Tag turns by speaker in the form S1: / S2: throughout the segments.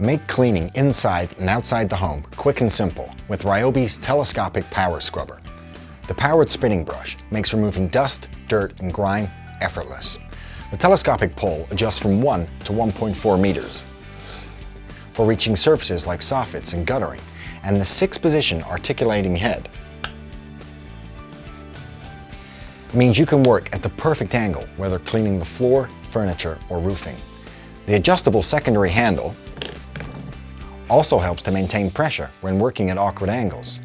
S1: Make cleaning inside and outside the home quick and simple with RYOBI's Telescopic Power Scrubber. The powered spinning brush makes removing dust, dirt, and grime effortless. The telescopic pole adjusts from 1 to 1.4 meters for reaching surfaces like soffits and guttering, and the 6-position articulating head means you can work at the perfect angle whether cleaning the floor, furniture, or roofing. The adjustable secondary handle also helps to maintain pressure when working at awkward angles.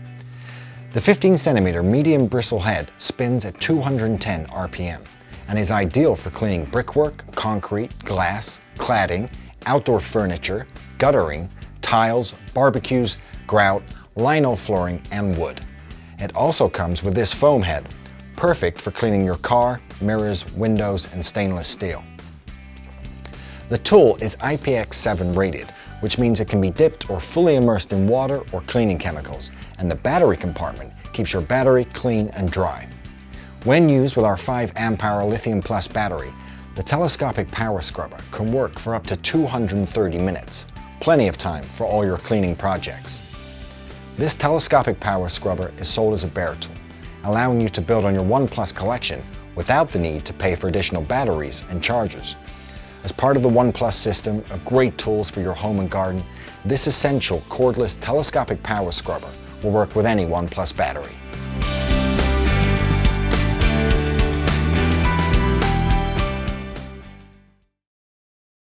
S1: The 15-centimeter medium bristle head spins at 210 RPM and is ideal for cleaning brickwork, concrete, glass, cladding, outdoor furniture, guttering, tiles, barbecues, grout, lino flooring, and wood. It also comes with this foam head, perfect for cleaning your car, mirrors, windows, and stainless steel. The tool is IPX7 rated, which means it can be dipped or fully immersed in water or cleaning chemicals, and the battery compartment keeps your battery clean and dry. When used with our 5 amp-hour Lithium Plus battery, the Telescopic Power Scrubber can work for up to 230 minutes, plenty of time for all your cleaning projects. This Telescopic Power Scrubber is sold as a bare tool, allowing you to build on your ONE+ collection without the need to pay for additional batteries and chargers. As part of the ONE+ system of great tools for your home and garden, this essential cordless telescopic power scrubber will work with any ONE+ battery.